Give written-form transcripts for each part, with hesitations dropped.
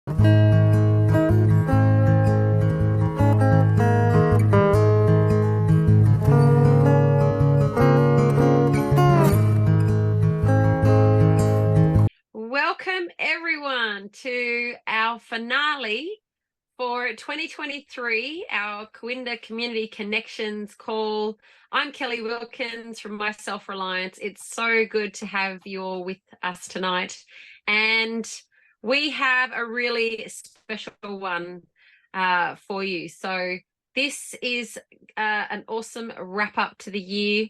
Welcome everyone to our finale for 2023, our Corinda Community Connections call. I'm Kelly Wilkins from Myself Reliance. It's so good to have you all with us tonight. And we have a really special one for you. So this is an awesome wrap up to the year.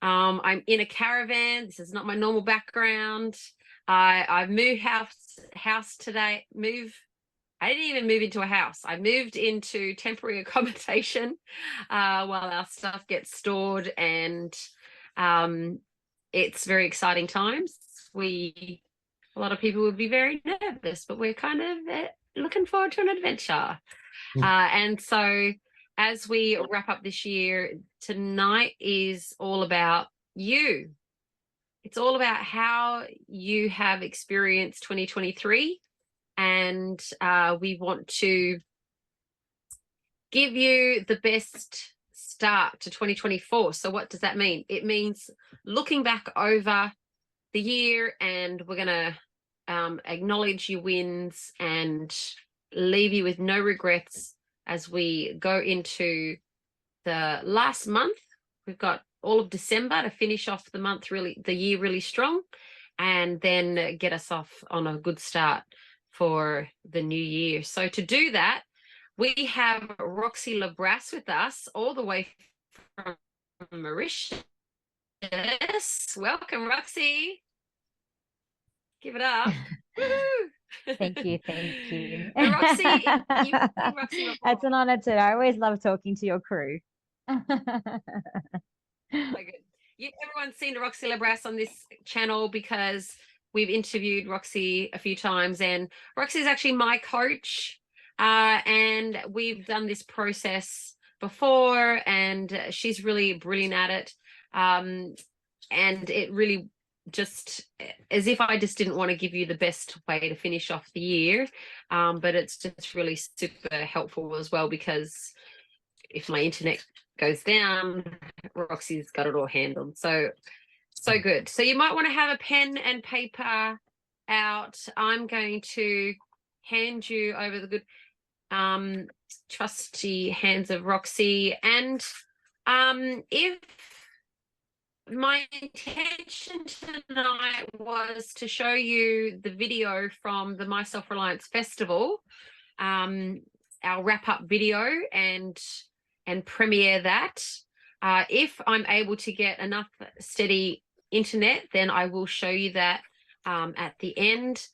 I'm in a caravan. This is not my normal background. I've moved house today. I didn't even move into a house. I moved into temporary accommodation while our stuff gets stored, and it's very exciting times. A lot of people would be very nervous, but we're kind of looking forward to an adventure. And so as we wrap up this year, tonight is all about you. It's all about how you have experienced 2023, and we want to give you the best start to 2024. So what does that mean? It means looking back over the year, and we're going to acknowledge your wins and leave you with no regrets as we go into the last month. We've got all of December to finish off the year really strong, and then get us off on a good start for the new year. So to do that, we have Roxy Lebrasse with us all the way from Mauritius. Welcome, Roxy. Give it up. Thank you. Roxy, you've seen Roxy before. It's an honor too. I always love talking to your crew. So good. Everyone's seen Roxy Lebrasse on this channel because we've interviewed Roxy a few times, and Roxy is actually my coach, and we've done this process before, and she's really brilliant at it, and it really just as if I just didn't want to give you the best way to finish off the year, but it's just really super helpful as well, because if my internet goes down, Roxy's got it all handled. So good. So you might want to have a pen and paper out. I'm going to hand you over the good trusty hands of Roxy. And if my intention tonight was to show you the video from the My Self Reliance Festival, our wrap-up video, and premiere that. If I'm able to get enough steady internet, then I will show you that at the end.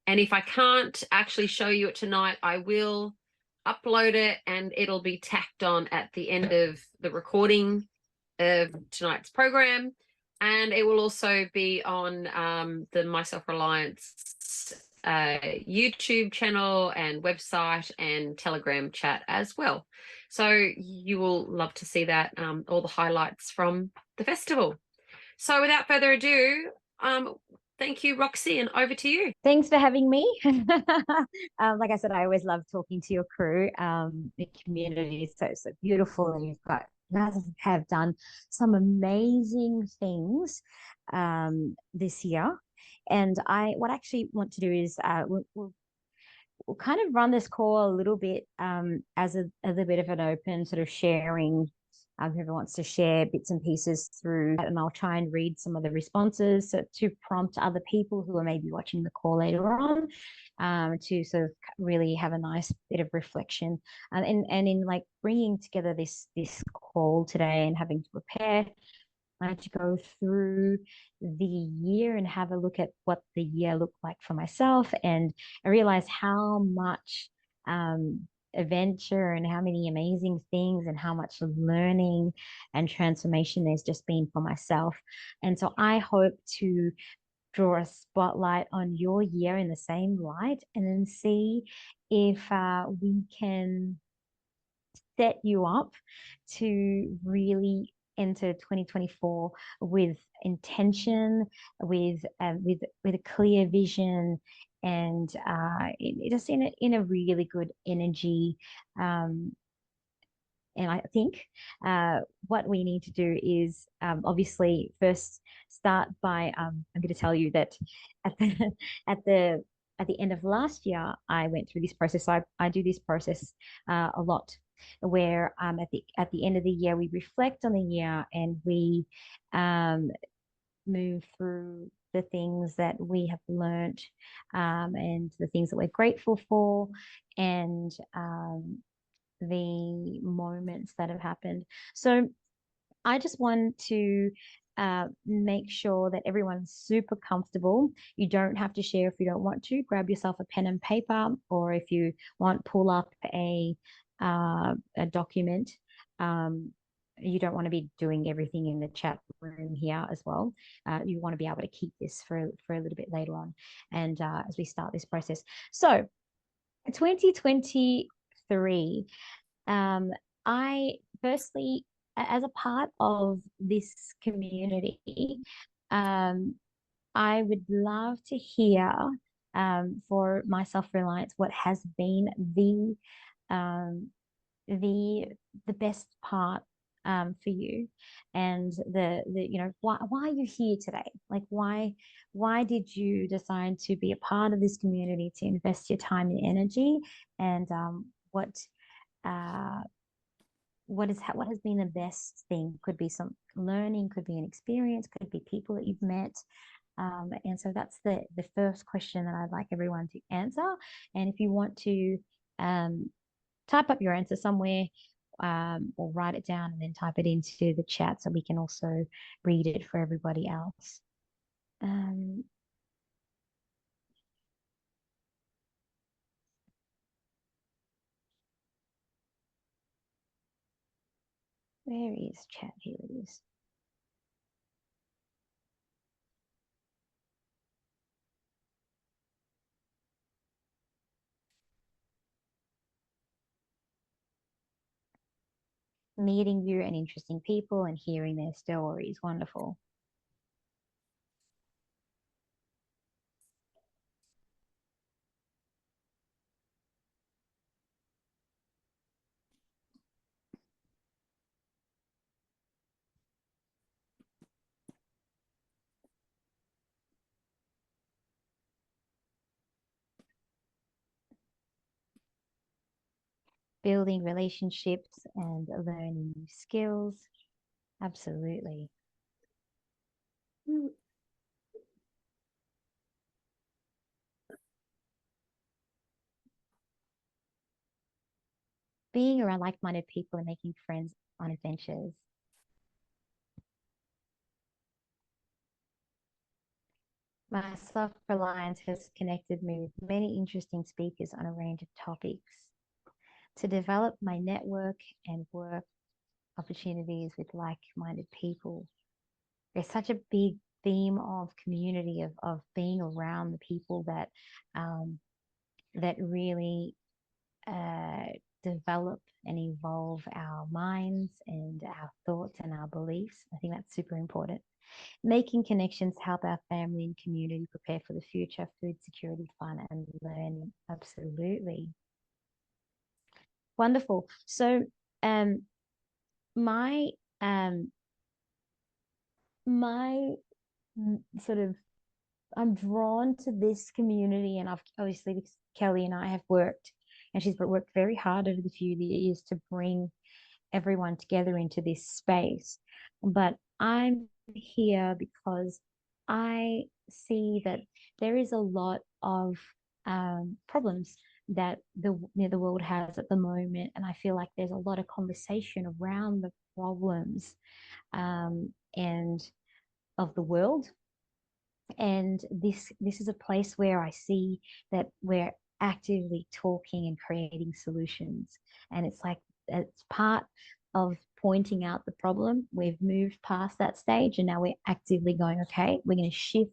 And if I can't actually show you it tonight, I will upload it, and it'll be tacked on at the end of the recording of tonight's program. And it will also be on the My Self Reliance YouTube channel and website and Telegram chat as well. So you will love to see that, all the highlights from the festival. So without further ado, thank you, Roxy, and over to you. Thanks for having me. Like I said, I always love talking to your crew. The community is so beautiful, and you guys have done some amazing things this year. And what I actually want to do is we'll kind of run this call a little bit as a bit of an open sort of sharing. Whoever wants to share bits and pieces through, and I'll try and read some of the responses to prompt other people who are maybe watching the call later on to sort of really have a nice bit of reflection. And in like bringing together this call today and having to prepare, I had to go through the year and have a look at what the year looked like for myself. And I realized how much adventure and how many amazing things and how much learning and transformation there's just been for myself. And so I hope to draw a spotlight on your year in the same light, and then see if we can set you up to really enter 2024 with intention, with a clear vision, and just in a really good energy. And I think what we need to do is obviously first start by I'm going to tell you that at the at the at the end of last year, I went through this process. So I do this process a lot, where at the end of the year we reflect on the year and we um, move through the things that we have learned, and the things that we're grateful for, and the moments that have happened. So I just want to make sure that everyone's super comfortable. You don't have to share if you don't want to. Grab yourself a pen and paper, or if you want, pull up a document. You don't want to be doing everything in the chat room here as well. You want to be able to keep this for a little bit later on, and as we start this process. So, 2023. Um, I firstly, as a part of this community, um, I would love to hear for myself, Reliance, what has been um, the the best part for you, and the why are you here today? Like why did you decide to be a part of this community, to invest your time and energy, and uh, what has been the best thing? Could be some learning, could be an experience, could be people that you've met. And so that's the first question that I'd like everyone to answer. And if you want to type up your answer somewhere, or write it down and then type it into the chat so we can also read it for everybody else. Where is chat? Here it is. Meeting you and interesting people and hearing their stories. Wonderful. Building relationships and learning new skills. Absolutely. Being around like-minded people and making friends on adventures. My self-reliance has connected me with many interesting speakers on a range of topics. To develop my network and work opportunities with like-minded people. There's such a big theme of community, of being around the people that that really uh, develop and evolve our minds and our thoughts and our beliefs. I think that's super important. Making connections help our family and community prepare for the future, food security, fun, and learning. Absolutely. Wonderful. So, um, my um, my sort of I'm drawn to this community, and I've obviously because Kelly and I have worked, and she's worked very hard over the few years to bring everyone together into this space. But I'm here because I see that there is a lot of problems that the world has at the moment, and I feel like there's a lot of conversation around the problems and of the world. And this is a place where I see that we're actively talking and creating solutions, and it's like it's part of pointing out the problem. We've moved past that stage, and now we're actively going, okay, we're going to shift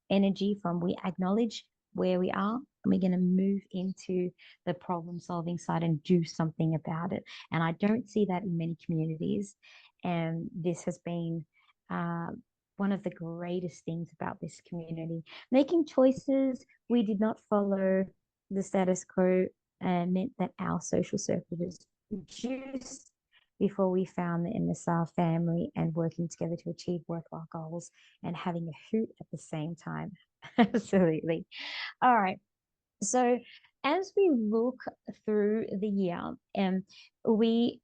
energy from we acknowledge where we are, and we're going to move into the problem solving side and do something about it. And I don't see that in many communities, and this has been one of the greatest things about this community. Making choices, we did not follow the status quo and meant that our social circle was reduced before we found the MSR family and working together to achieve worthwhile goals and having a hoot at the same time. Absolutely. All right. So as we look through the year, we,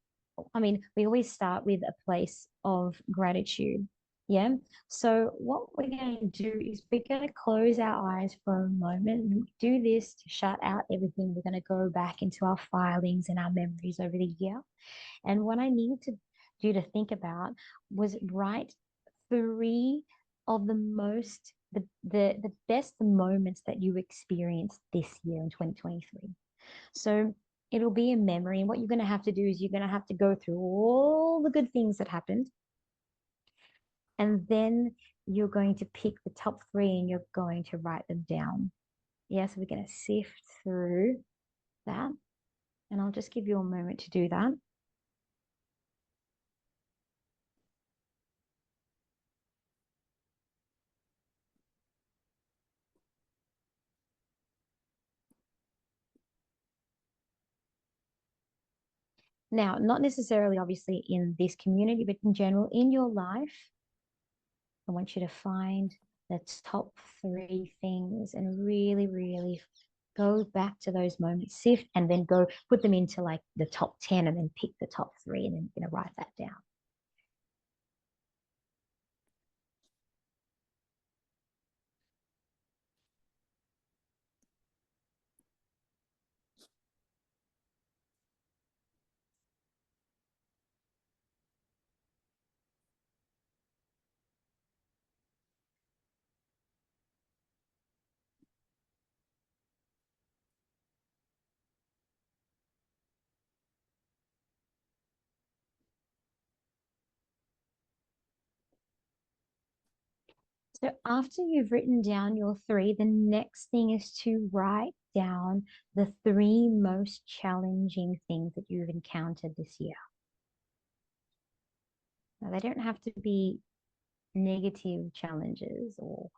we always start with a place of gratitude. Yeah. So what we're going to do is we're going to close our eyes for a moment and do this to shut out everything. We're going to go back into our filings and our memories over the year. And what I needed to do to think about was write three of the most the best moments that you experienced this year in 2023. So it'll be a memory. And what you're going to have to do is you're going to have to go through all the good things that happened. And then you're going to pick the top three and you're going to write them down. Yeah, so we're going to sift through that. And I'll just give you a moment to do that. Now, not necessarily obviously in this community, but in general, in your life, I want you to find the top three things and really, really go back to those moments, sift, and then go put them into like the top 10 and then pick the top three and then you're going to write that down. So after you've written down your three, the next thing is to write down the three most challenging things that you've encountered this year. Now, they don't have to be negative challenges or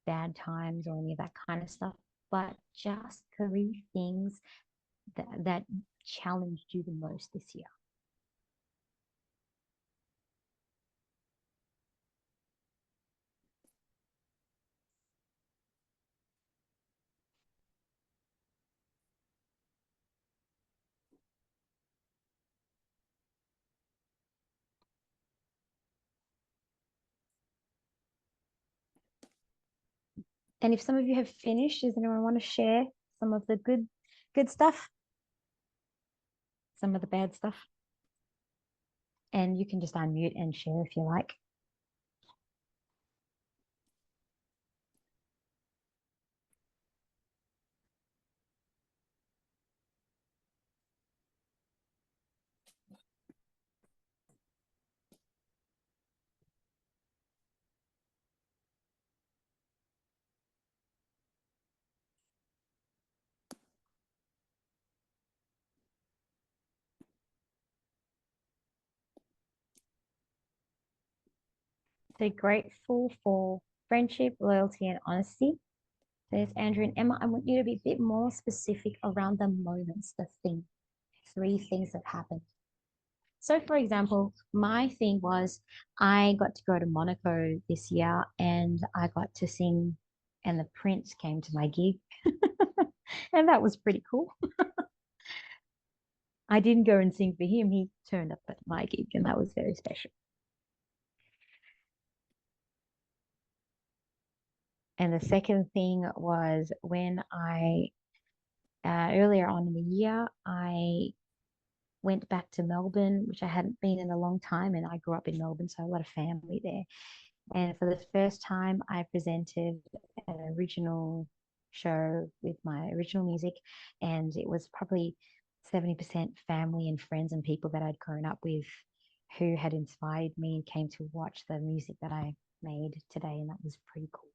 bad times or any of that kind of stuff, but just three things that challenged you the most this year. And if some of you have finished, does anyone want to share some of the good stuff, some of the bad stuff? And you can just unmute and share if you like. So grateful for friendship, loyalty, and honesty. There's Andrew and Emma. I want you to be a bit more specific around the moments, the thing, three things that happened. So, for example, my thing was I got to go to Monaco this year and I got to sing, and the Prince came to my gig. And that was pretty cool. I didn't go and sing for him, he turned up at my gig, and that was very special. And the second thing was when earlier on in the year, I went back to Melbourne, which I hadn't been in a long time. And I grew up in Melbourne, so I have a lot of family there. And for the first time, I presented an original show with my original music. And it was probably 70% family and friends and people that I'd grown up with who had inspired me and came to watch the music that I made today. And that was pretty cool.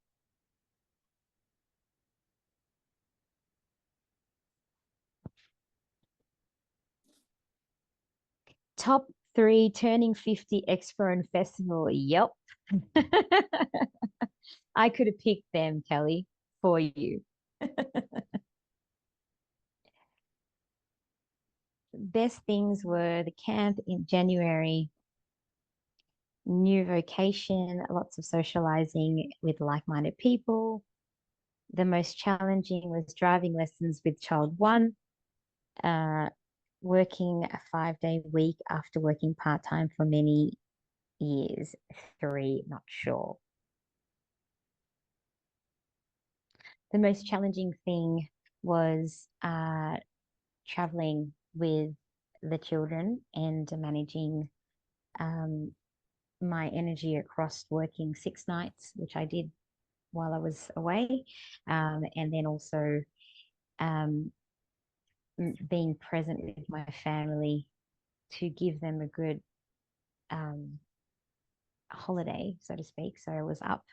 Top three turning 50 Expo and Festival. Yep. I could have picked them, Kelly, for you. Best things were the camp in January, new vocation, lots of socializing with like-minded people. The most challenging was driving lessons with child one, uh, working a 5-day week after working part-time for many years. Three, not sure. The most challenging thing was traveling with the children and managing um, my energy across working 6 nights, which I did while I was away, and then also um, being present with my family to give them a good um, holiday, so to speak. So I was up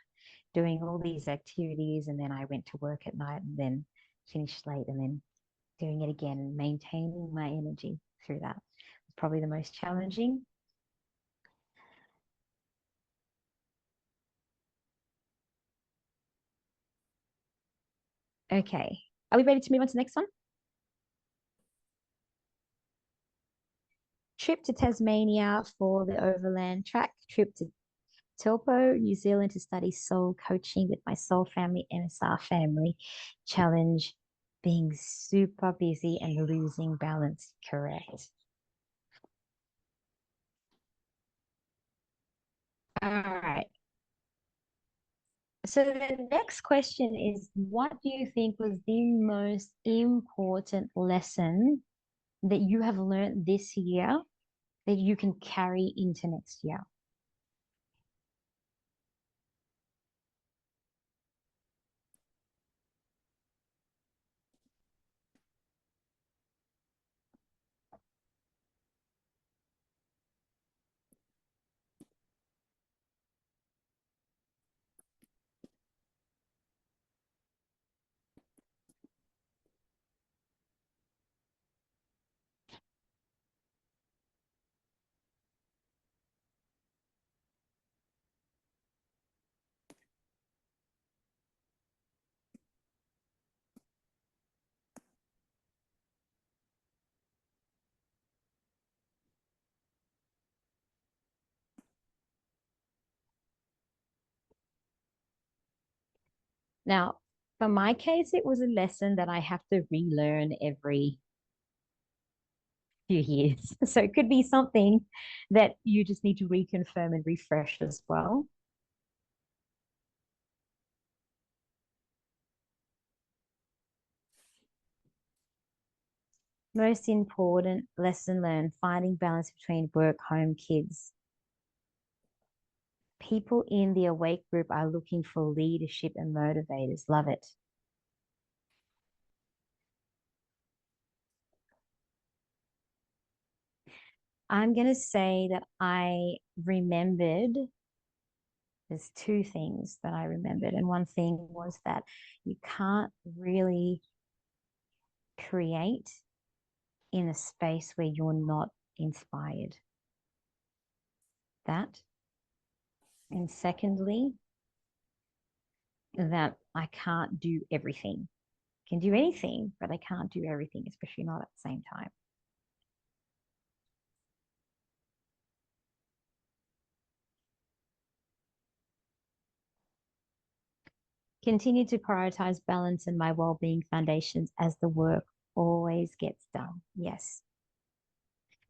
doing all these activities, and then I went to work at night and then finished late and then doing it again and maintaining my energy through that was probably the most challenging. Okay. Are we ready to move on to the next one? Trip to Tasmania for the overland track, trip to Telpo, New Zealand to study soul coaching with my soul family, NSR family. Challenge being super busy and losing balance. Correct. All right. So the next question is, what do you think was the most important lesson that you have learned this year that you can carry into next year? Now, for my case, it was a lesson that I have to relearn every few years. So it could be something that you just need to reconfirm and refresh as well. Most important lesson learned, finding balance between work, home, kids. People in the awake group are looking for leadership and motivators. Love it. I'm going to say that I remembered, there's two things that I remembered. And one thing was that you can't really create in a space where you're not inspired. That. And secondly, that I can't do everything. I can do anything, but I can't do everything, especially not at the same time. Continue to prioritize balance and my well-being foundations as the work always gets done. Yes.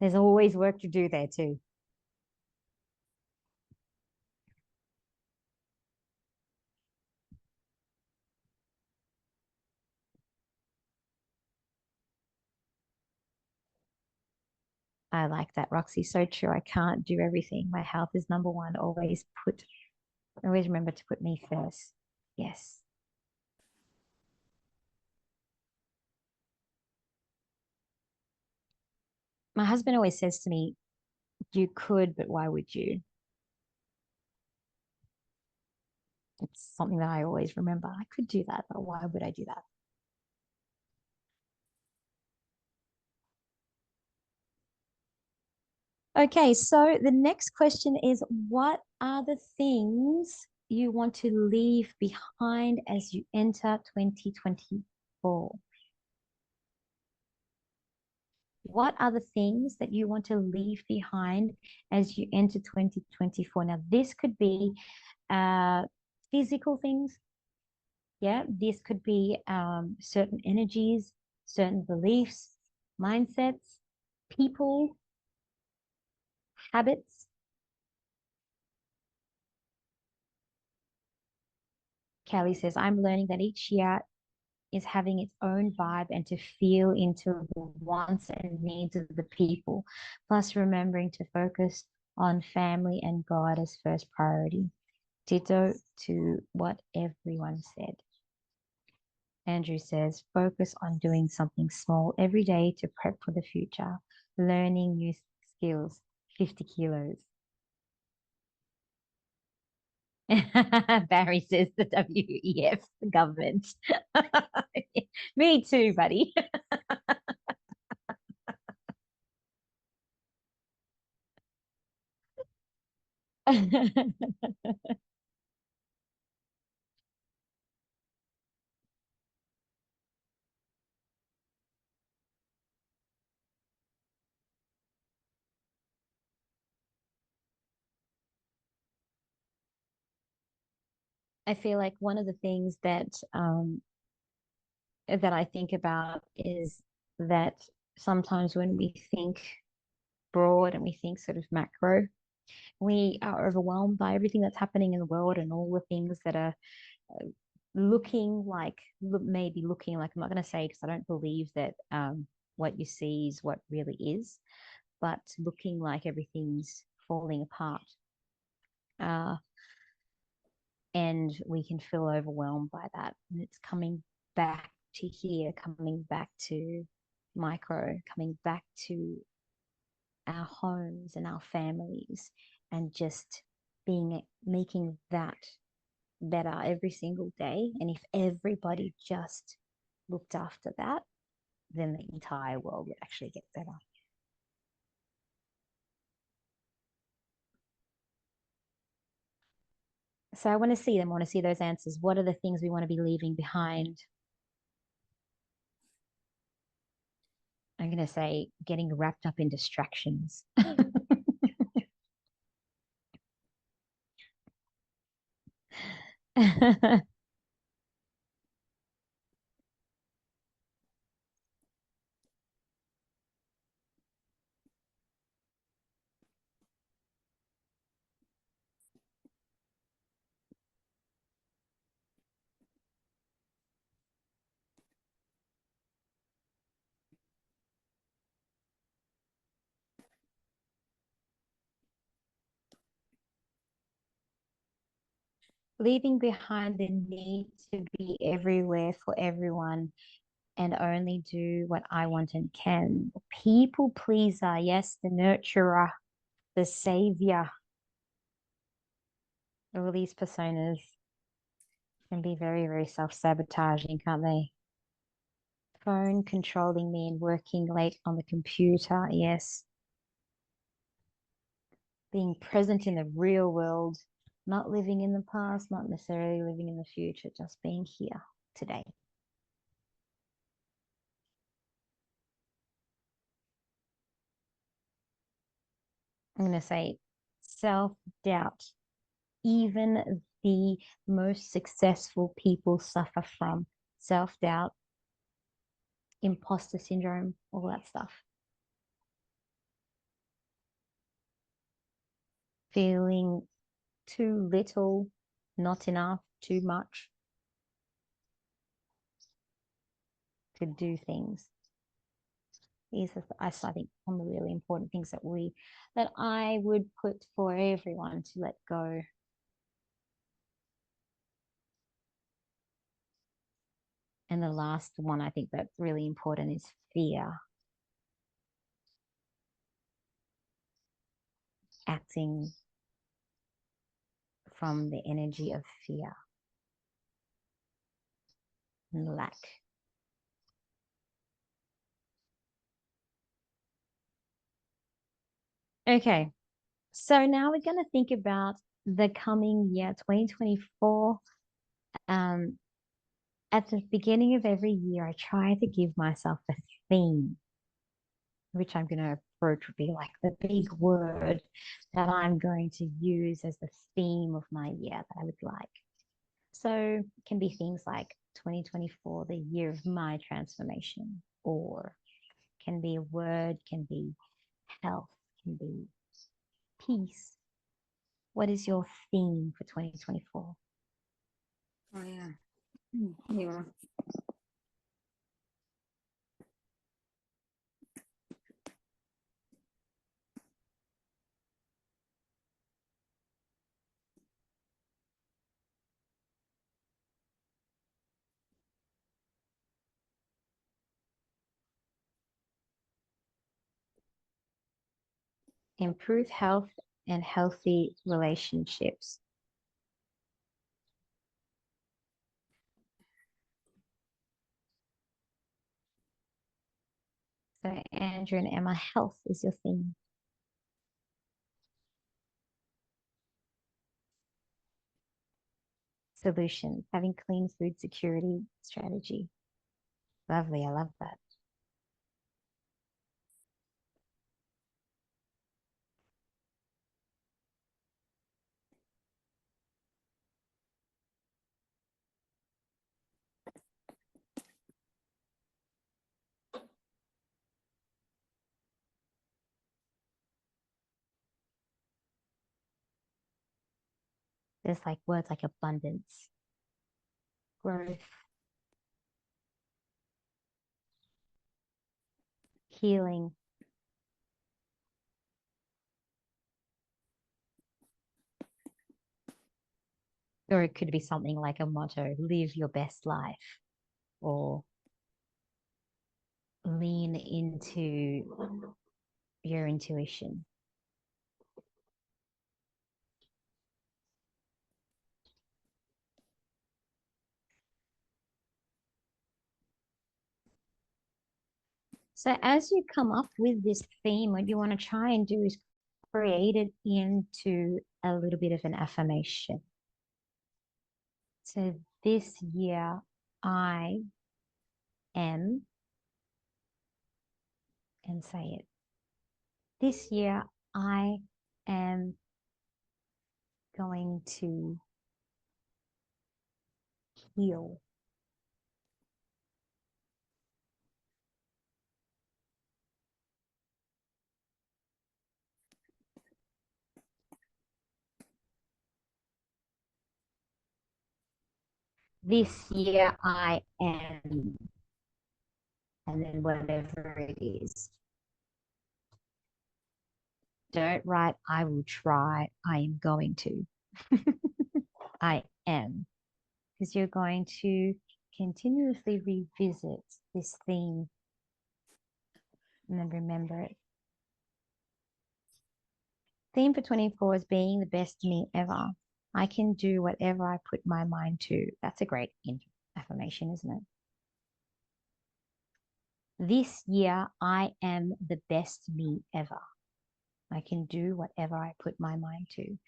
There's always work to do there too. I like that, Roxy. So true. I can't do everything. My health is number one. Always remember to put me first. Yes. My husband always says to me, you could, but why would you? It's something that I always remember. I could do that, but why would I do that? Okay, so the next question is what are the things you want to leave behind as you enter 2024? What are the things that you want to leave behind as you enter 2024? Now, this could be uh, physical things. Yeah, this could be certain energies, certain beliefs, mindsets, people, habits. Kelly says, I'm learning that each year is having its own vibe and to feel into the wants and needs of the people, plus remembering to focus on family and God as first priority. Ditto to what everyone said. Andrew says, focus on doing something small every day to prep for the future, learning new skills, 50 kilos. Barry says the WEF, the government. Me too, buddy. I feel like one of the things that I think about is that sometimes when we think broad and we think sort of macro, we are overwhelmed by everything that's happening in the world and all the things that are looking like maybe looking like I'm not going to say because I don't believe that what you see is what really is, but looking like everything's falling apart. Uh, and we can feel overwhelmed by that. And it's coming back to here, coming back to micro, coming back to our homes and our families, and just being making that better every single day. And if everybody just looked after that, then the entire world would actually get better. So I want to see them. I want to see those answers. What are the things we want to be leaving behind? I'm going to say getting wrapped up in distractions. Leaving behind the need to be everywhere for everyone and only do what I want and can. People pleaser, yes, the nurturer, the savior. All these personas can be very, very self-sabotaging, can't they? Phone controlling me and working late on the computer, yes. Being present in the real world, not living in the past, not necessarily living in the future, just being here today. I'm going to say self-doubt. Even the most successful people suffer from self-doubt, imposter syndrome, all that stuff. Feeling too little, not enough, too much to do things. These are, I think, some of the really important things that I would put for everyone to let go. And the last one I think that's really important is fear. Acting from the energy of fear and lack. Okay. So now we're going to think about the coming year, 2024. Um, at the beginning of every year, I try to give myself a theme, which I'm going to approach would be like the big word that I'm going to use as the theme of my year that I would like. So it can be things like 2024, the year of my transformation, or can be a word, can be health, can be peace. What is your theme for 2024? Oh yeah. Yeah. Improve health and healthy relationships. So Andrew and Emma, health is your theme. Solutions, having clean food security strategy. Lovely, I love that. There's like words like abundance, growth, healing. Or it could be something like a motto, live your best life, or lean into your intuition. So as you come up with this theme, what you want to try and do is create it into a little bit of an affirmation. So this year, I am, and say it. This year, I am going to heal. This year, I am, and then whatever it is. Don't write, I will try, I am going to. I am. Because you're going to continuously revisit this theme and then remember it. Theme for 24 is being the best me ever. I can do whatever I put my mind to. That's a great affirmation, isn't it? This year, I am the best me ever. I can do whatever I put my mind to.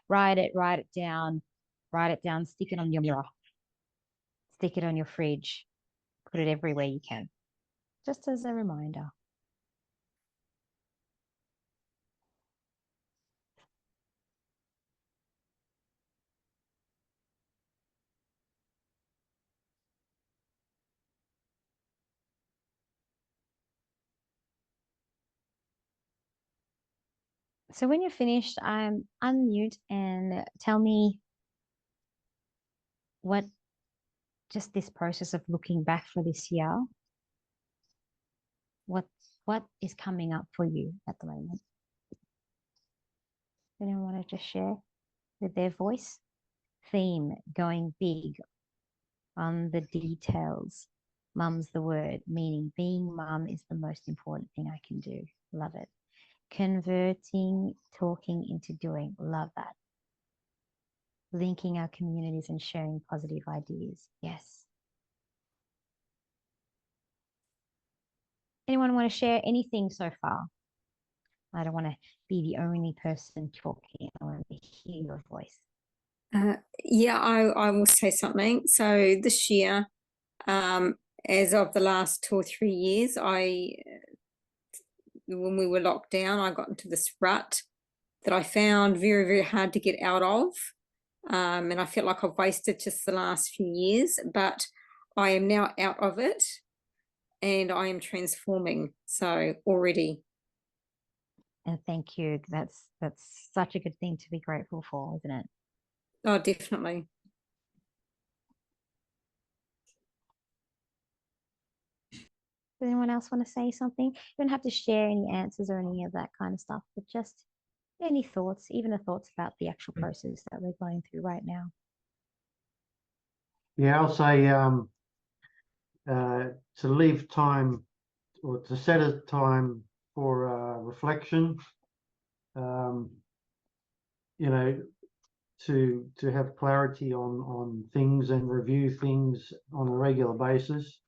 Write it down, stick it on your mirror, stick it on your fridge, put it everywhere you can, just as a reminder. So when you're finished, unmute and tell me what just this process of looking back for this year, what is coming up for you at the moment? Anyone want to just share with their voice? Theme, going big on the details. Mum's the word, meaning being mum is the most important thing I can do. Love it. Converting, talking into doing. Love that. Linking our communities and sharing positive ideas. Yes. Anyone want to share anything so far? I don't want to be the only person talking. I want to hear your voice. Yeah, I will say something. So this year, as of the last 2 or 3 years, when we were locked down, I got into this rut that I found very, very hard to get out of. And I felt like I've wasted just the last few years, but I am now out of it and I am transforming. So already. And thank you. That's such a good thing to be grateful for, isn't it? Oh, definitely. Does anyone else want to say something? You don't have to share any answers or any of that kind of stuff, but just any thoughts, even the thoughts about the actual process that we're going through right now. Yeah, I'll say to leave time or to set a time for reflection, you know, to have clarity on things and review things on a regular basis,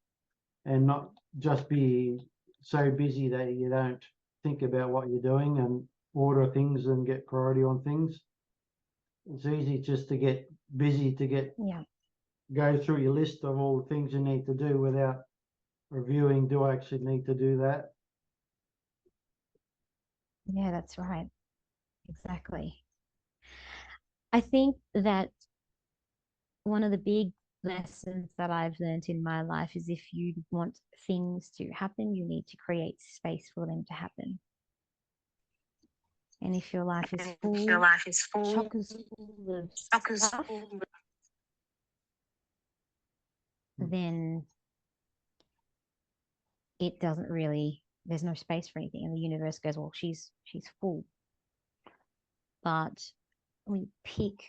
and not just be so busy that you don't think about what you're doing and order things and get priority on things. It's easy just to get busy, to get go through your list of all the things you need to do without reviewing, do I actually need to do that? Yeah, that's right. Exactly. I think that one of the big lessons that I've learned in my life is if you want things to happen, you need to create space for them to happen. And if your life is full, chock-a-full of stuff, then it doesn't really, there's no space for anything. And the universe goes, well, she's full. But we pick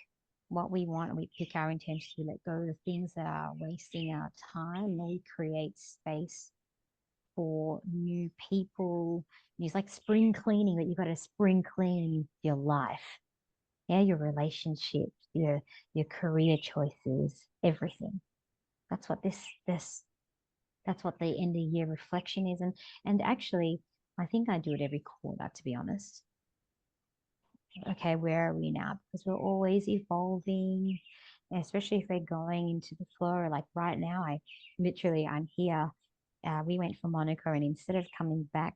what we want and we pick our intentions. We let go of the things that are wasting our time, and we create space for new people. It's like spring cleaning, that you've got to spring clean your life. Yeah, your relationships, your career choices, everything. That's what that's what the end of year reflection is. And actually, I think I do it every quarter, to be honest. Okay, where are we now? Because we're always evolving, especially if we're going into the flow. Like right now, I'm here. We went for Monaco, and instead of coming back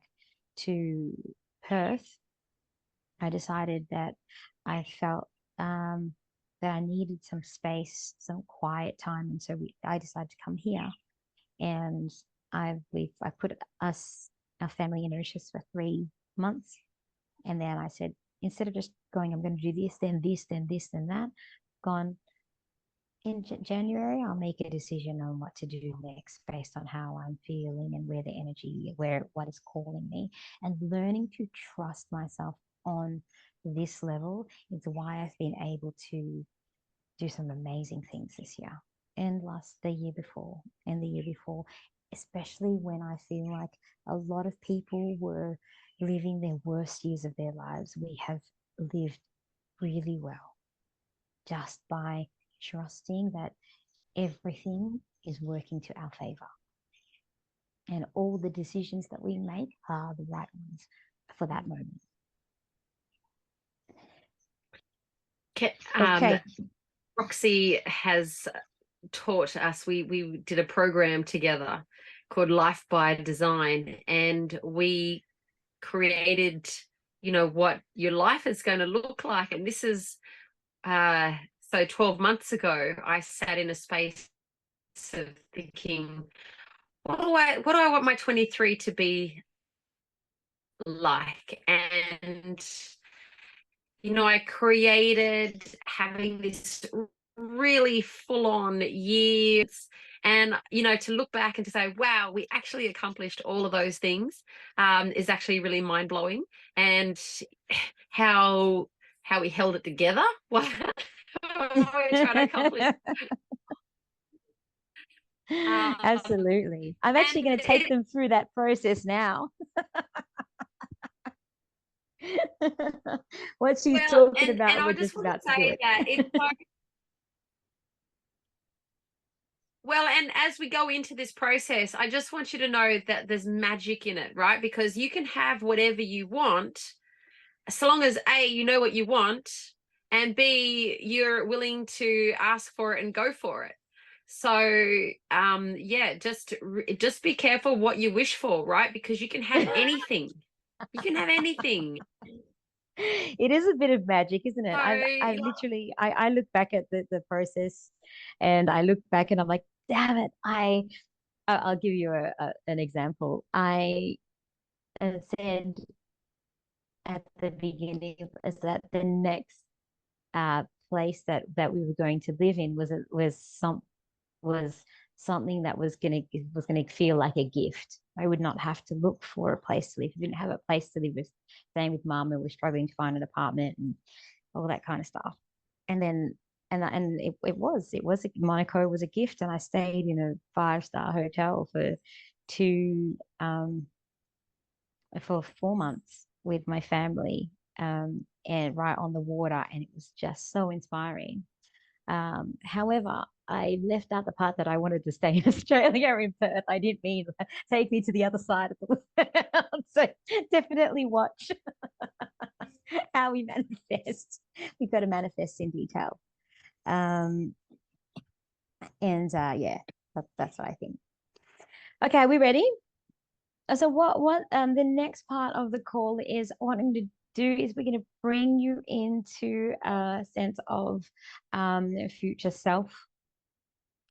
to Perth, I decided that I felt that I needed some space, some quiet time, and so I decided to come here. And I put our family in Mauritius for 3 months, and then I said, instead of just going, I'm going to do this, then this, then this, then that, gone in January, I'll make a decision on what to do next based on how I'm feeling and where the energy, what is calling me, and learning to trust myself on this level is why I've been able to do some amazing things this year and the year before and the year before, especially when I feel like a lot of people were living their worst years of their lives. We have lived really well just by trusting that everything is working to our favor. And all the decisions that we make are the right ones for that moment. Okay. Roxy has taught us, we did a program together called Life by Design, and we created, what your life is going to look like. And this is so 12 months ago, I sat in a space of thinking, what do I want my 23 to be like? And I created having this really full-on years, and to look back and to say, wow, we actually accomplished all of those things, is actually really mind-blowing. And how we held it together while we're trying to accomplish. Absolutely. I'm actually going to take them through that process now. What she's talking about, and we're I just want about to say that it's well, and as we go into this process, I just want you to know that there's magic in it, right? Because you can have whatever you want, so long as A, you know what you want, and B, you're willing to ask for it and go for it. So yeah, just be careful what you wish for, right? Because you can have anything. You can have anything. It is a bit of magic, isn't it? I've So literally I look back at the process, and I look back and I'm like, damn it, I'll give you an example. I said at the beginning is that the next place that we were going to live in was something that was gonna feel like a gift. I would not have to look for a place to live. I didn't have a place to live with, staying with mum, and we're struggling to find an apartment and all that kind of stuff. And then and it was Monaco was a gift, and I stayed in a 5-star hotel two for 4 months with my family, and right on the water, and it was just so inspiring. However, I left out the part that I wanted to stay in Australia in Perth. I didn't mean take me to the other side of the world. So definitely watch how we manifest. We've got to manifest in detail. And yeah, that's what I think. Okay, are we ready? So what the next part of the call is wanting to do is we're going to bring you into a sense of future self.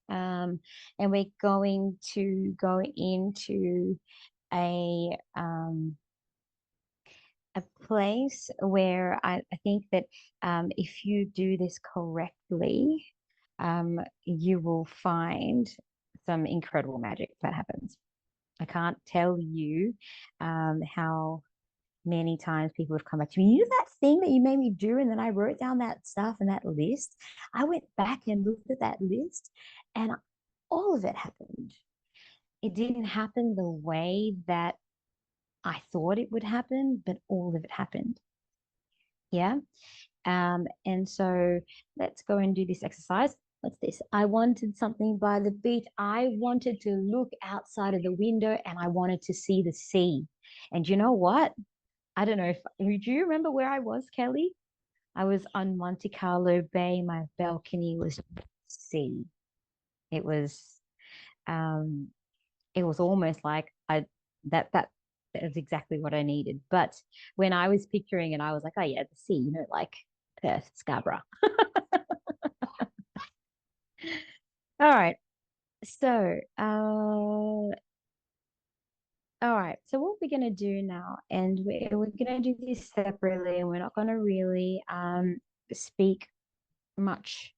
And we're going to go into a place where I think that if you do this correctly, you will find some incredible magic that happens. I can't tell you how many times people have come back to me. You know that thing that you made me do, and then I wrote down that stuff and that list. I went back and looked at that list, and all of it happened. It didn't happen the way that I thought it would happen, but all of it happened. Yeah. And so let's go and do this exercise. What's this? I wanted something by the beach. I wanted to look outside of the window, and I wanted to see the sea. And you know what? I don't know if do you remember where I was, Kelly? I was on Monte Carlo Bay. My balcony was sea. It was um it was almost like that that was exactly what I needed. But when I was picturing it, I was like, oh yeah, the sea, like Perth, Scarborough. All right. So all right. So what we're gonna do now, and we're gonna do this separately, and we're not gonna really speak much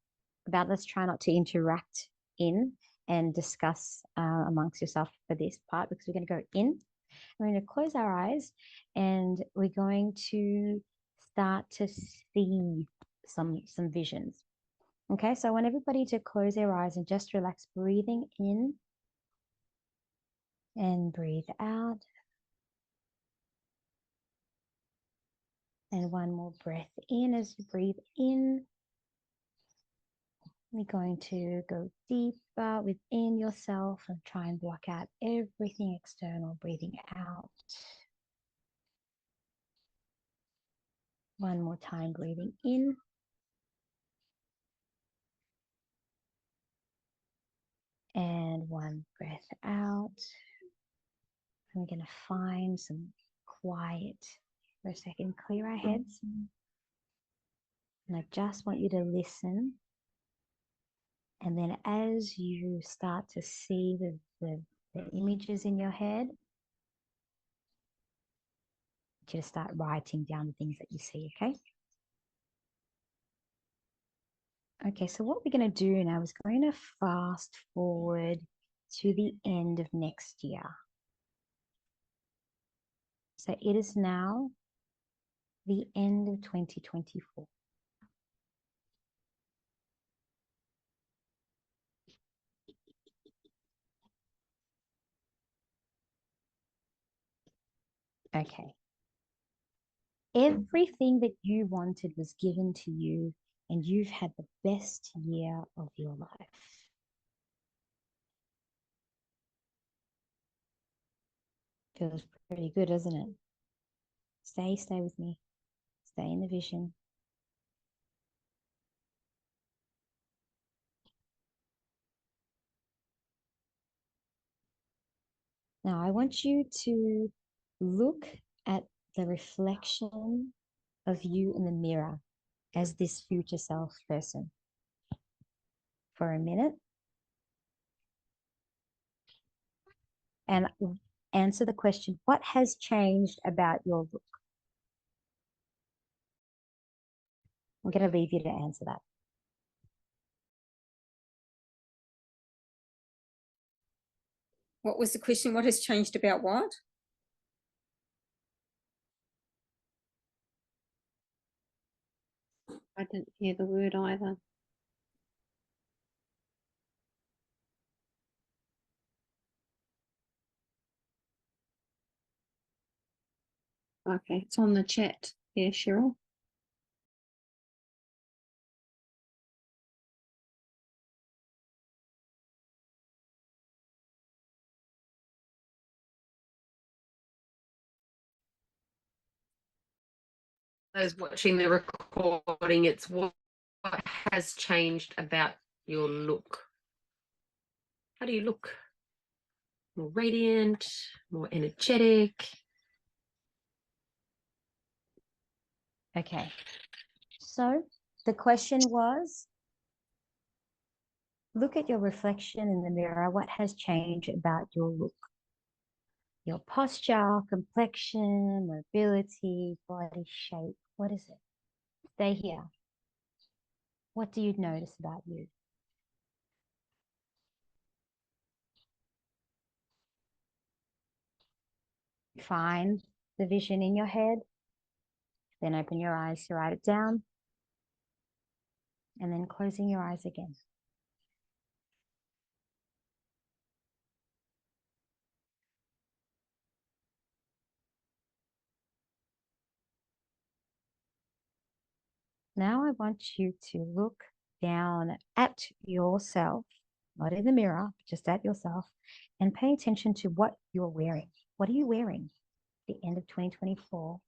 about this. Try not to interact in and discuss amongst yourself for this part, because we're going to go in. We're going to close our eyes, and we're going to start to see some visions. Okay, so I want everybody to close their eyes and just relax, breathing in and breathe out. And one more breath in as you breathe in. We're going to go deeper within yourself and try and block out everything external, breathing out. One more time, breathing in. And one breath out. And we're going to find some quiet for a second, clear our heads. And I just want you to listen. And then as you start to see the images in your head, you just start writing down the things that you see, okay? Okay, so what we're going to do now is going to fast forward to the end of next year. So it is now the end of 2024. Okay. Everything that you wanted was given to you, and you've had the best year of your life. Feels pretty good, doesn't it? Stay with me. Stay in the vision. Now, I want you to look at the reflection of you in the mirror as this future self person for a minute and answer the question, what has changed about your look? I'm going to leave you to answer that. What was the question? What has changed about what? I didn't hear the word either. Okay, it's on the chat here, Cheryl. Those watching the recording, it's what has changed about your look. How do you look? More radiant, more energetic. Okay. So the question was, look at your reflection in the mirror. What has changed about your look? Your posture, complexion, mobility, body shape. What is it? Stay here. What do you notice about you? Find the vision in your head. Then open your eyes to write it down. And then closing your eyes again. Now I want you to look down at yourself, not in the mirror, just at yourself, and pay attention to what you're wearing. What are you wearing at the end of 2024?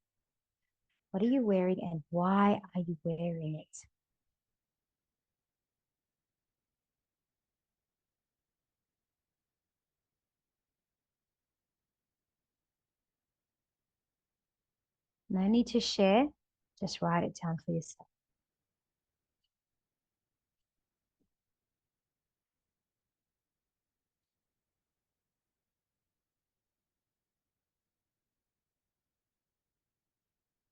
What are you wearing and why are you wearing it? No need to share, just write it down for yourself.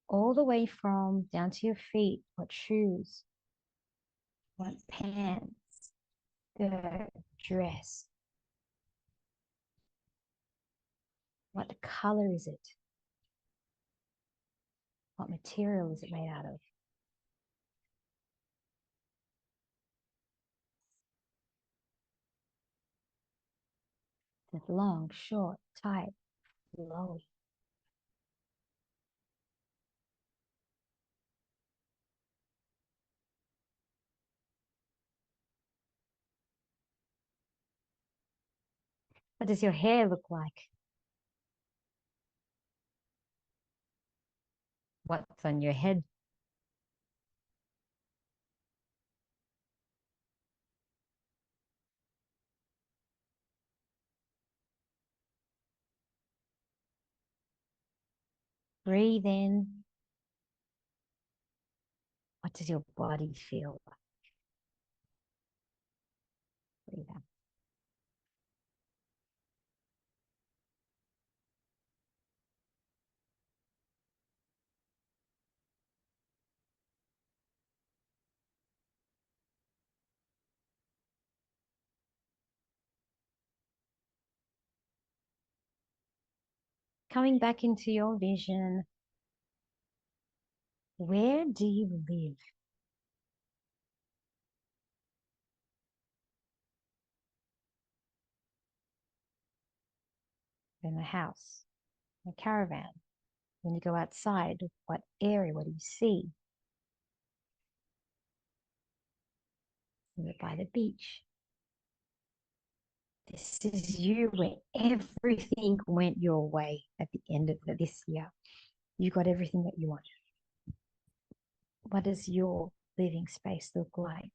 All the way from down to your feet, what shoes, what pants, skirt, dress. What color is it? What material is it made out of? Is it long, short, tight, flowy? What does your hair look like? What's on your head? Breathe in. What does your body feel like? Breathe out. Coming back into your vision, where do you live? In a house, in a caravan. When you go outside, what area, what do you see? Is it by the beach? This is you where everything went your way at the end of this year. You got everything that you wanted. What does your living space look like?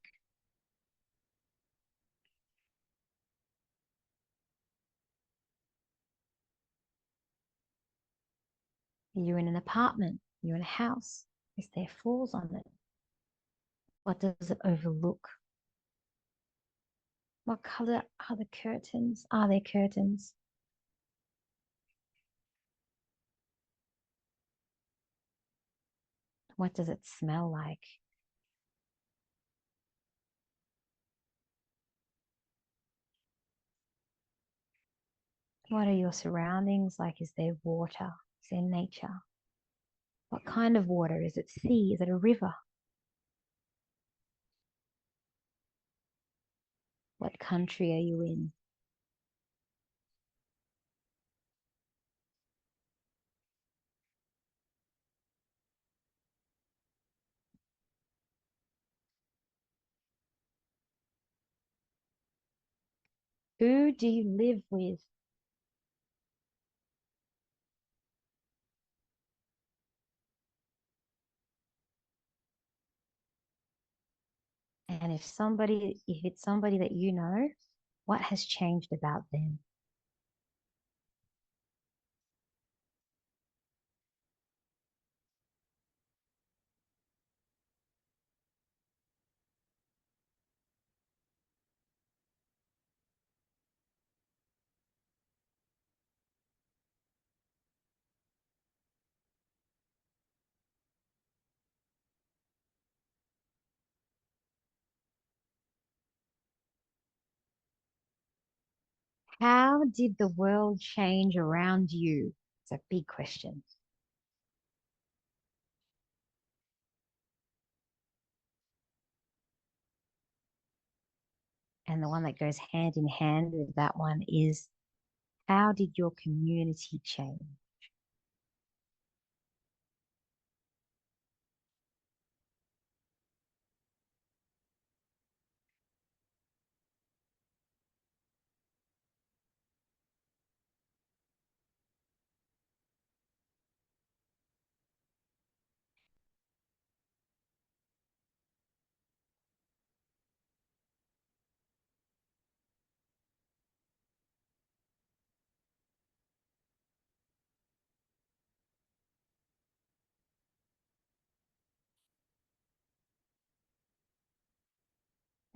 Are you in an apartment? Are you in a house? Is there floors on it? What does it overlook? What color are the curtains? Are there curtains? What does it smell like? What are your surroundings like? Is there water? Is there nature? What kind of water? Is it sea? Is it a river? What country are you in? Who do you live with? And if it's somebody that you know, what has changed about them? How did the world change around you? It's a big question. And the one that goes hand in hand with that one is, how did your community change?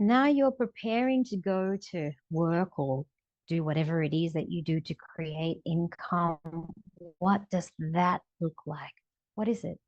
Now you're preparing to go to work or do whatever it is that you do to create income. What does that look like? What is it?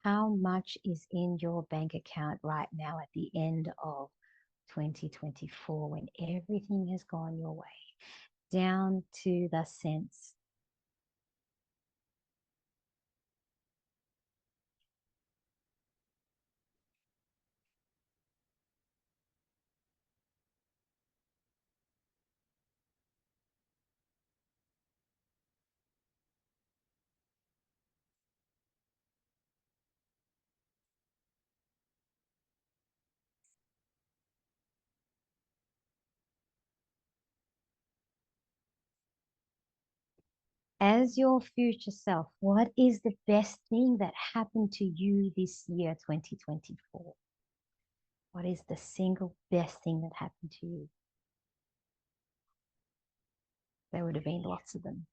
How much is in your bank account right now at the end of 2024 when everything has gone your way, down to the cents? As your future self, what is the best thing that happened to you this year, 2024? What is the single best thing that happened to you? There would have been lots of them.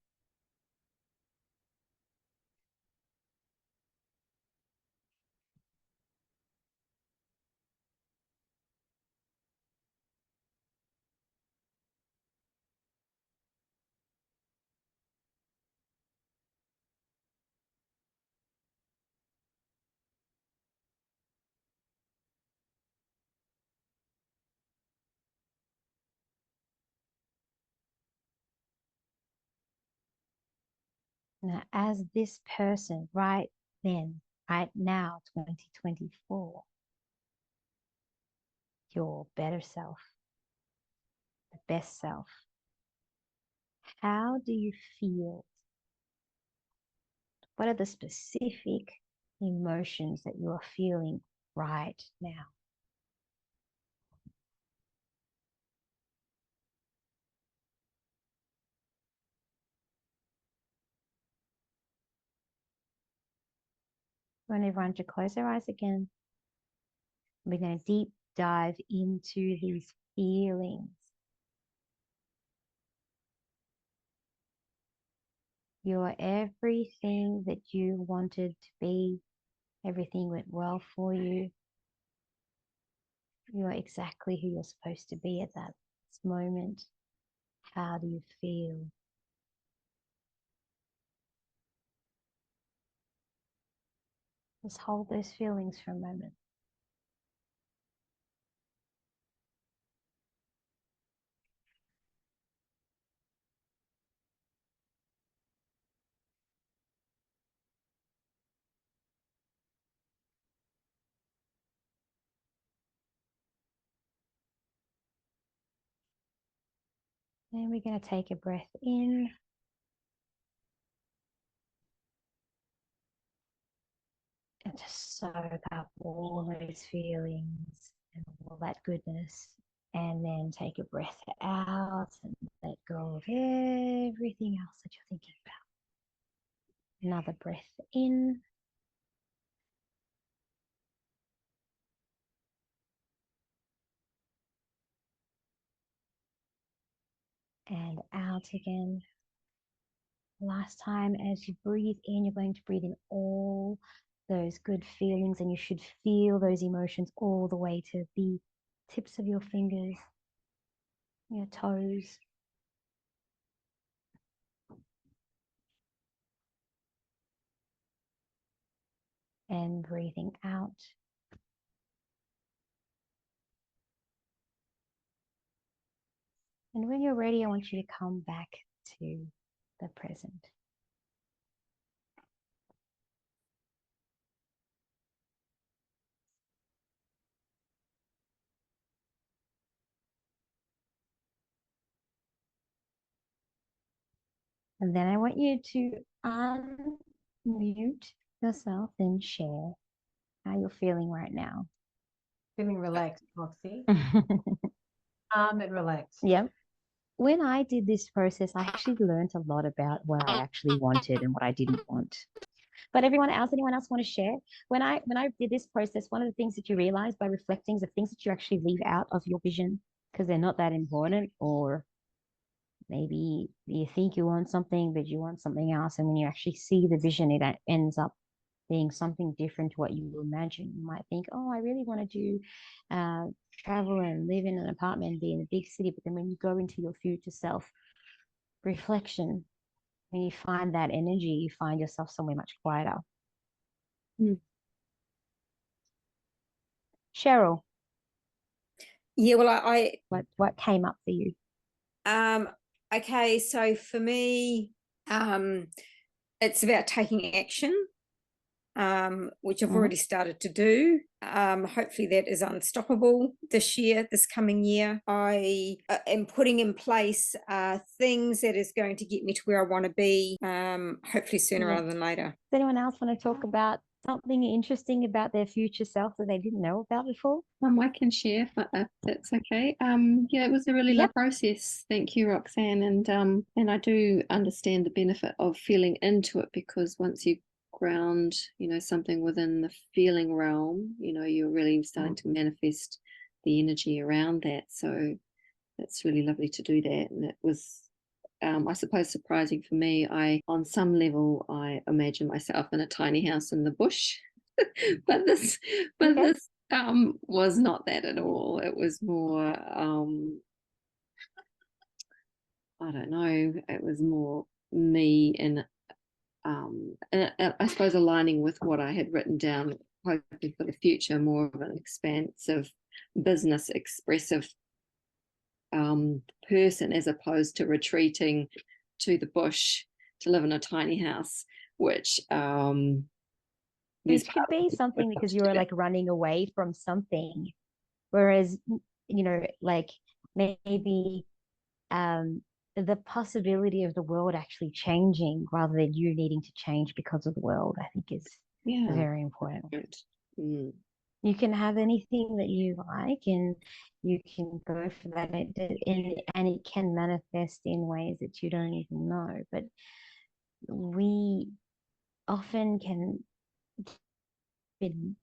Now, as this person right then, right now, 2024, your better self, the best self, How do you feel? What are the specific emotions that you are feeling right now? I want everyone to close their eyes again. We're going to deep dive into these feelings. You're everything that you wanted to be. Everything went well for you. You are exactly who you're supposed to be at that moment. How do you feel? Just hold those feelings for a moment. Then we're going to take a breath in. And just soak up all those feelings and all that goodness. And then take a breath out and let go of everything else that you're thinking about. Another breath in. And out again. Last time, as you breathe in, you're going to breathe in all those good feelings, and you should feel those emotions all the way to the tips of your fingers, your toes. And breathing out. And when you're ready, I want you to come back to the present. And then I want you to unmute yourself and share how you're feeling right now. Feeling relaxed, Roxy. Calm and relaxed. Yep. When I did this process, I actually learned a lot about what I actually wanted and what I didn't want. But anyone else want to share? When I did this process, one of the things that you realize by reflecting is the things that you actually leave out of your vision because they're not that important, or maybe you think you want something, but you want something else. And when you actually see the vision, it ends up being something different to what you imagine. You might think, oh, I really want to do travel and live in an apartment and be in a big city. But then when you go into your future self reflection, when you find that energy, you find yourself somewhere much quieter. Cheryl. Yeah, well, I what came up for you? Okay, so for me, it's about taking action, which I've already started to do. Hopefully that is unstoppable this year, this coming year. I am putting in place things that is going to get me to where I want to be, hopefully sooner rather than later. Does anyone else want to talk about something interesting about their future self that they didn't know about before? I can share if that's okay. Yeah, it was a really long process. Thank you, Roxanne. And I do understand the benefit of feeling into it, because once you ground, something within the feeling realm, you're really starting to manifest the energy around that. So it's really lovely to do that. And it was, I suppose, surprising for me. On some level, I imagine myself in a tiny house in the bush, but this was not that at all. It was more, I don't know, it was more me and I suppose aligning with what I had written down, hoping for the future, more of an expansive, business expressive person, as opposed to retreating to the bush to live in a tiny house, which it could be something because you're like running away from something, whereas like maybe the possibility of the world actually changing rather than you needing to change because of the world, I think is Yeah. very important. Right. Mm. You can have anything that you like and you can go for that, and it can manifest in ways that you don't even know. But we often can be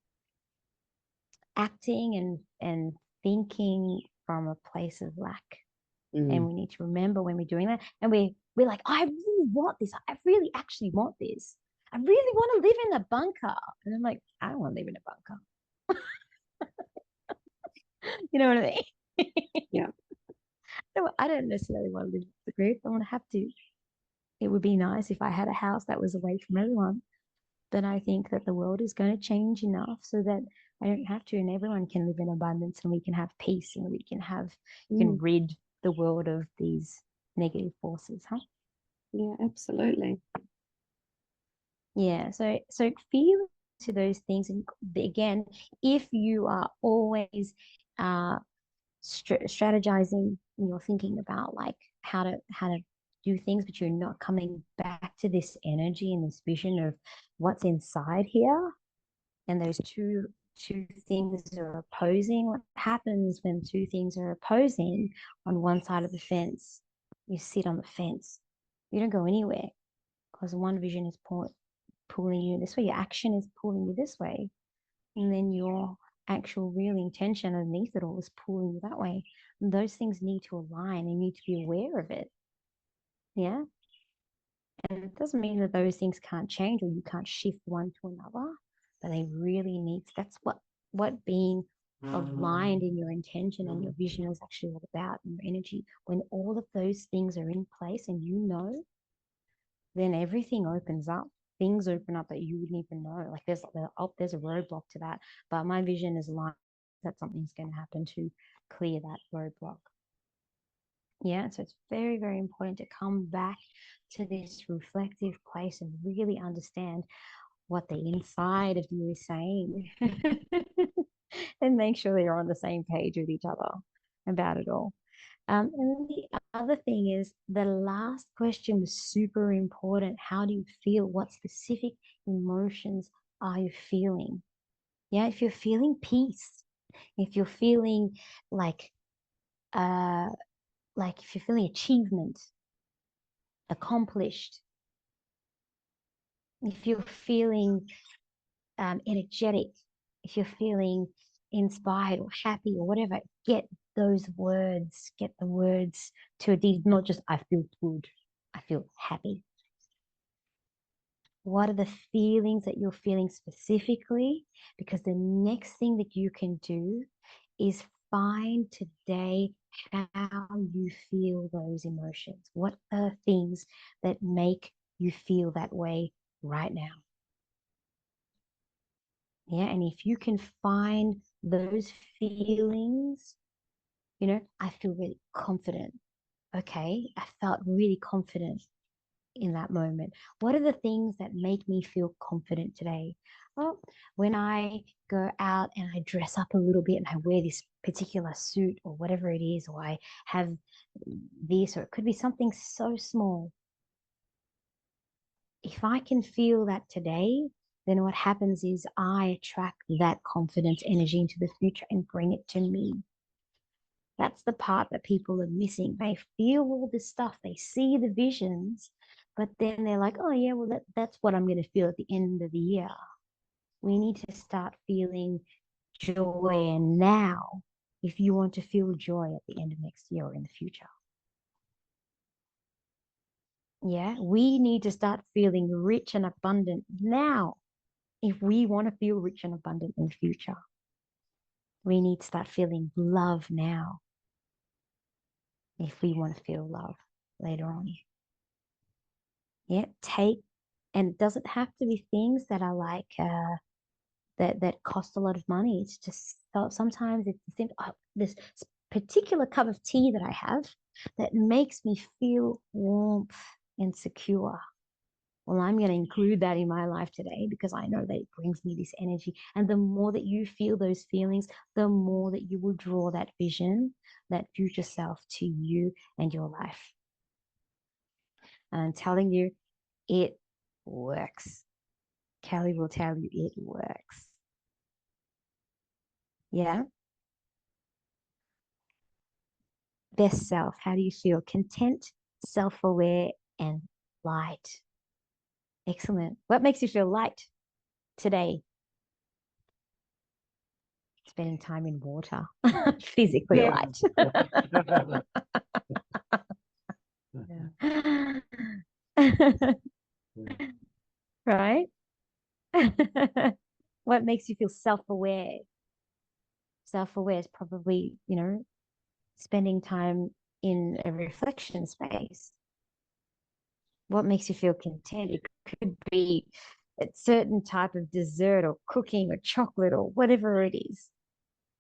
acting and thinking from a place of lack. And Mm. we need to remember when we're doing that, and we're like, I really want this. I really actually want this. I really want to live in a bunker. And I'm like, I don't want to live in a bunker. You know what I mean? Yeah. No, I don't necessarily want to live with the group. I want to have to. It would be nice if I had a house that was away from everyone. But I think that the world is going to change enough so that I don't have to, and everyone can live in abundance, and we can have peace, and we can Mm. rid the world of these negative forces, huh? Yeah, absolutely. Yeah. So feel to those things, and again, if you are always strategizing and you're thinking about like how to do things, but you're not coming back to this energy and this vision of what's inside here, and those two things are opposing. What happens when two things are opposing on one side of the fence? You sit on the fence. You don't go anywhere because one vision is pulling you this way, your action is pulling you this way, and then your actual real intention underneath it all is pulling you that way. And those things need to align. You need to be aware of it. Yeah. And it doesn't mean that those things can't change or you can't shift one to another, but they really need, that's what being aligned in your intention and your vision is actually all about, and your energy. When all of those things are in place and you know, then everything opens up. Things open up that you wouldn't even know. Like there's a roadblock to that, but my vision is aligned that something's going to happen to clear that roadblock. Yeah, so it's very, very important to come back to this reflective place and really understand what the inside of you is saying and make sure that you're on the same page with each other about it all. And the other thing is the last question was super important. How do you feel? What specific emotions are you feeling? Yeah, if you're feeling peace, if you're feeling like uh if you're feeling achievement, accomplished, if you're feeling energetic, if you're feeling inspired or happy or whatever, get get the words to a deed, not just I feel good, I feel happy. What are the feelings that you're feeling specifically? Because the next thing that you can do is find today how you feel those emotions. What are things that make you feel that way right now? Yeah, and if you can find those feelings, I feel really confident. Okay, I felt really confident in that moment. What are the things that make me feel confident today? Well, when I go out and I dress up a little bit and I wear this particular suit or whatever it is, or I have this, or it could be something so small. If I can feel that today, then what happens is I attract that confidence energy into the future and bring it to me. That's the part that people are missing. They feel all this stuff, they see the visions, but then they're like, oh, yeah, well, that's what I'm going to feel at the end of the year. We need to start feeling joy now if you want to feel joy at the end of next year or in the future. Yeah, we need to start feeling rich and abundant now if we want to feel rich and abundant in the future. We need to start feeling love now if we want to feel love later on. Yeah, and it doesn't have to be things that are like that cost a lot of money. It's just sometimes it's this particular cup of tea that I have that makes me feel warmth and secure. Well, I'm going to include that in my life today because I know that it brings me this energy. And the more that you feel those feelings, the more that you will draw that vision, that future self to you and your life. And I'm telling you, it works. Kelly will tell you it works. Yeah. Best self. How do you feel? Content, self-aware, and light. Excellent. What makes you feel light today? Spending time in water. Physically Yeah. light. Right? What makes you feel self-aware? Self-aware is probably, spending time in a reflection space. What makes you feel content? It could be a certain type of dessert or cooking or chocolate or whatever it is.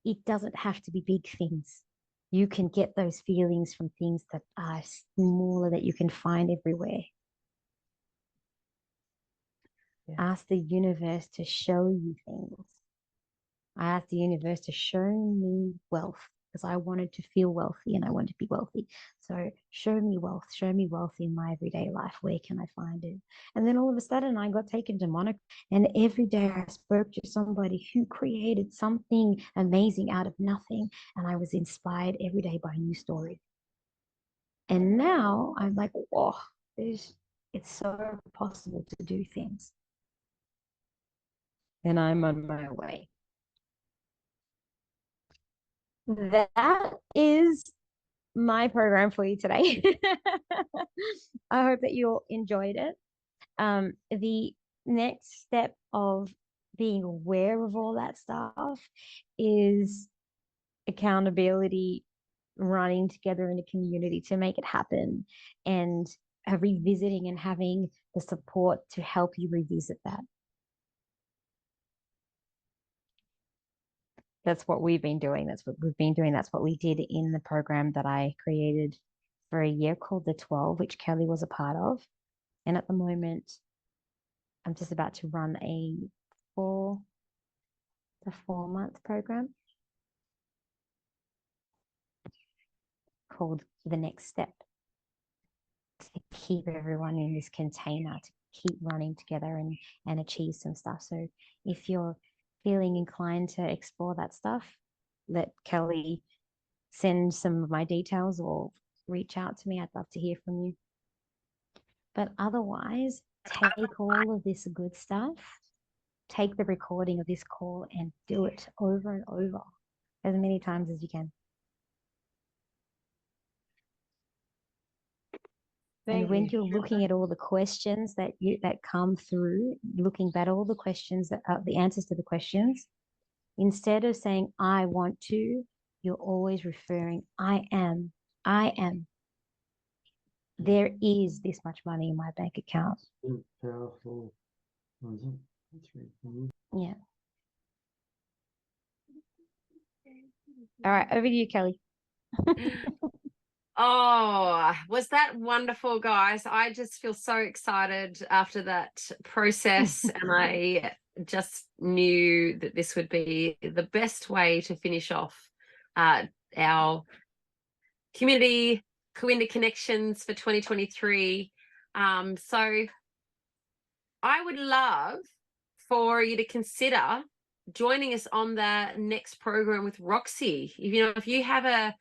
It doesn't have to be big things. You can get those feelings from things that are smaller that you can find everywhere. Yeah. Ask the universe to show you things. I asked the universe to show me wealth because I wanted to feel wealthy and I wanted to be wealthy. So show me wealth in my everyday life. Where can I find it? And then all of a sudden I got taken to Monaco, and every day I spoke to somebody who created something amazing out of nothing. And I was inspired every day by a new story. And now I'm like, whoa, it's so possible to do things. And I'm on my way. That is my program for you today. I hope that you all enjoyed it. The next step of being aware of all that stuff is accountability, running together in a community to make it happen, and revisiting and having the support to help you revisit that. That's what we've been doing. That's what we've been doing. That's what we did in the program that I created for a year called the 12, which Kelly was a part of. And at the moment, I'm just about to run a 4-month program called The Next Step, to keep everyone in this container, to keep running together and achieve some stuff. So if you're feeling inclined to explore that stuff, let Kelly send some of my details or reach out to me. I'd love to hear from you. But otherwise, take all of this good stuff, take the recording of this call and do it over and over as many times as you can. And when you're looking at all the questions that come through, looking at all the questions that are the answers to the questions, instead of saying I want to, you're always referring I am. There is this much money in my bank account. Powerful. That's very cool. Yeah. All right, over to you, Kelly. Oh, was that wonderful, guys? I just feel so excited after that process, and I just knew that this would be the best way to finish off our community Coinda Connections for 2023. So I would love for you to consider joining us on the next program with Roxy. If you have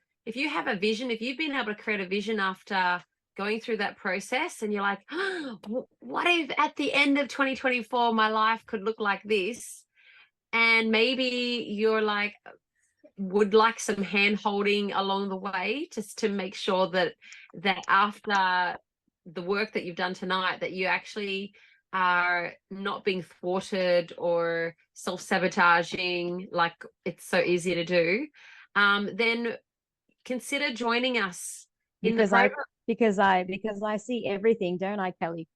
a vision, if you've been able to create a vision after going through that process, and you're like, oh, what if at the end of 2024 my life could look like this, and maybe you're like, would like some hand holding along the way, just to make sure that after the work that you've done tonight, that you actually are not being thwarted or self-sabotaging like it's so easy to do, then consider joining us in the program. Because I see everything, don't I, Kelly?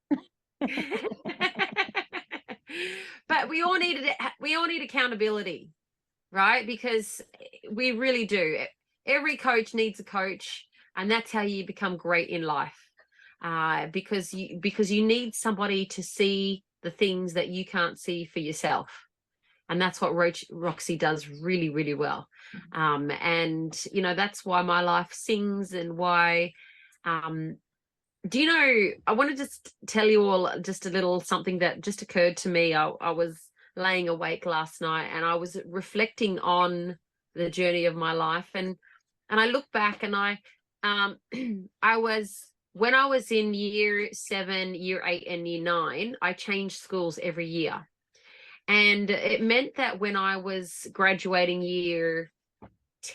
But we all need accountability, right? Because we really do. Every coach needs a coach, and that's how you become great in life. Because you need somebody to see the things that you can't see for yourself. And that's what Roxy does really, really well. And, that's why my life sings, and why do you know, I want to just tell you all just a little something that just occurred to me. I was laying awake last night and I was reflecting on the journey of my life, and I look back and I was, when I was in year 7, year 8 and year 9, I changed schools every year. And it meant that when I was graduating year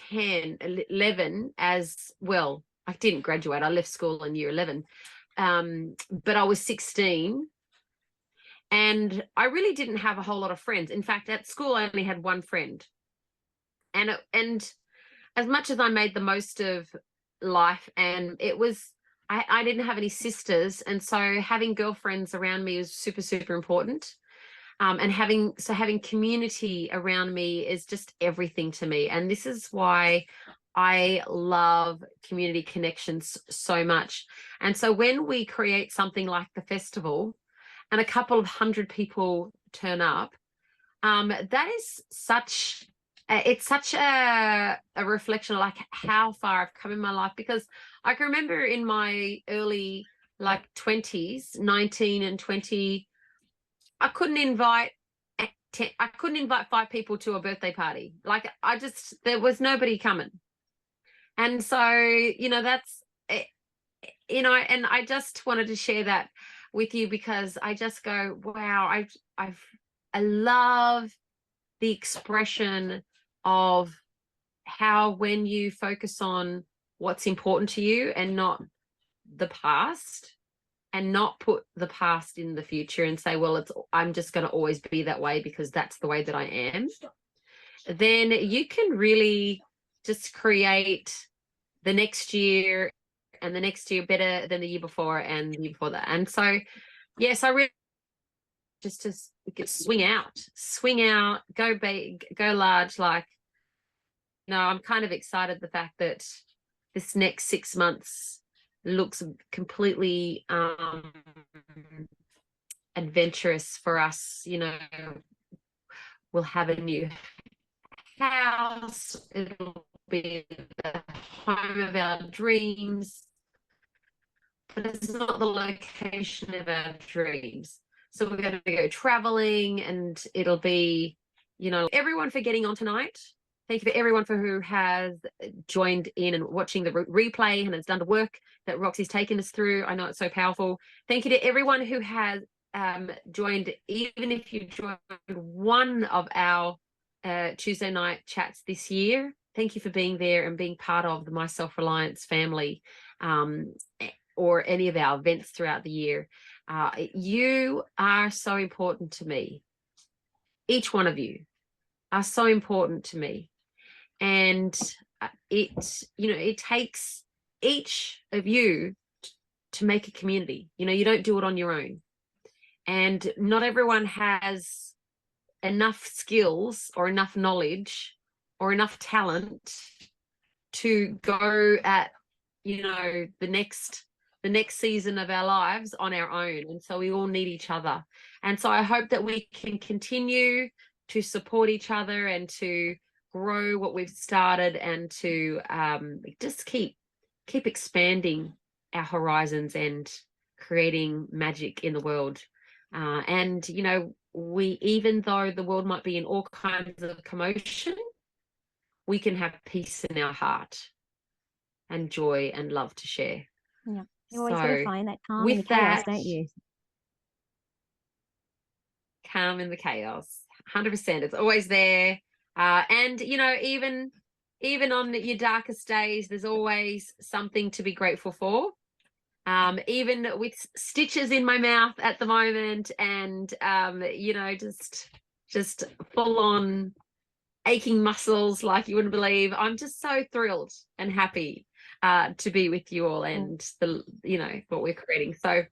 10, 11 as well, I didn't graduate. I left school in year 11. But I was 16 and I really didn't have a whole lot of friends. In fact, at school, I only had one friend. And as much as I made the most of life, and it was, I didn't have any sisters. And so having girlfriends around me was super, super important. And having community around me is just everything to me. And this is why I love community connections so much. And so when we create something like the festival and a couple of 100 people turn up, that is such it's such a reflection of like how far I've come in my life, because I can remember in my early like 20s, 19 and 20, I couldn't invite 5 people to a birthday party. Like there was nobody coming. And so, that's, and I just wanted to share that with you, because I just go, wow, I love the expression of how when you focus on what's important to you and not the past, and not put the past in the future and say, well, I'm just going to always be that way because that's the way that I am, then you can really just create the next year and the next year better than the year before and the year before that. And so, yes, I really just to swing out, go big, go large. Like, I'm kind of excited the fact that this next 6 months looks completely adventurous for us. We'll have a new house. It'll be the home of our dreams, but it's not the location of our dreams. So we're going to go traveling, and it'll be, everyone for getting on tonight. Thank you for everyone who has joined in and watching the replay and has done the work that Roxy's taken us through. I know it's so powerful. Thank you to everyone who has joined, even if you joined one of our Tuesday night chats this year. Thank you for being there and being part of the My Self-Reliance family, or any of our events throughout the year. You are so important to me. Each one of you are so important to me. And it takes each of you to make a community. You don't do it on your own. And not everyone has enough skills or enough knowledge or enough talent to go at, the next season of our lives on our own. And so we all need each other. And so I hope that we can continue to support each other and to grow what we've started, and to just keep expanding our horizons and creating magic in the world. And we, even though the world might be in all kinds of commotion, we can have peace in our heart and joy and love to share. Yeah, you always got to find that calm in the chaos, don't you? Calm in the chaos, 100%. It's always there. And even on your darkest days, there's always something to be grateful for. Even with stitches in my mouth at the moment, and just full on aching muscles like you wouldn't believe, I'm just so thrilled and happy to be with you all, and what we're creating. So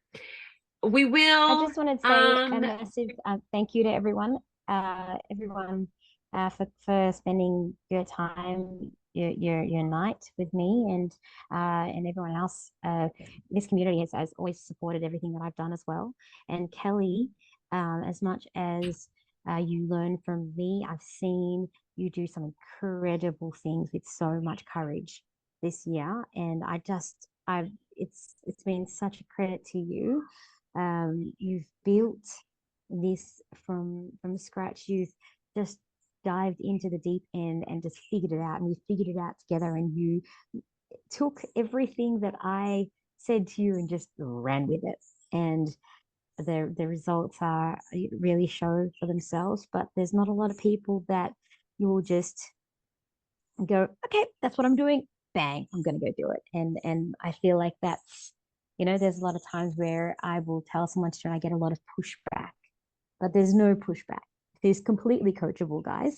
we will. I just want to say a massive thank you to everyone, for spending your time, your night with me, and everyone else. This community has always supported everything that I've done as well. And Kelly, as much as you learn from me, I've seen you do some incredible things with so much courage this year, and it's been such a credit to you. You've built this from scratch. You've just dived into the deep end and just figured it out, and you figured it out together, and you took everything that I said to you and just ran with it. And the results are really show for themselves. But there's not a lot of people that you will just go, okay, that's what I'm doing. Bang, I'm going to go do it. And I feel like that's, there's a lot of times where I will tell someone to, and I get a lot of pushback, but there's no pushback. It's completely coachable, guys.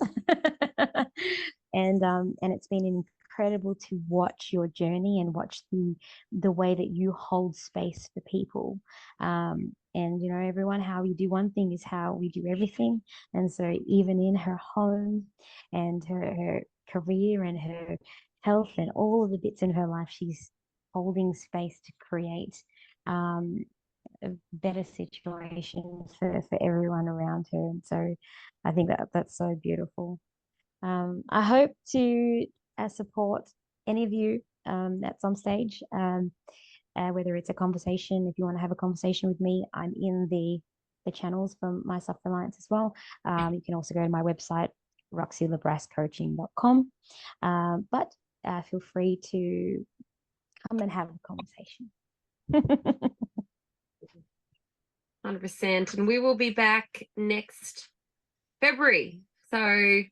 And it's been incredible to watch your journey and watch the way that you hold space for people. And everyone, how we do one thing is how we do everything. And so even in her home and her career and her health and all of the bits in her life, she's holding space to create a better situation for everyone around her. And so I think that's so beautiful. I hope to support any of you at some stage, whether it's a conversation. If you want to have a conversation with me, I'm in the channels from My Self-Reliance as well. You can also go to my website, roxylebrassecoaching.com. But feel free to come and have a conversation. 100%. And we will be back next February. So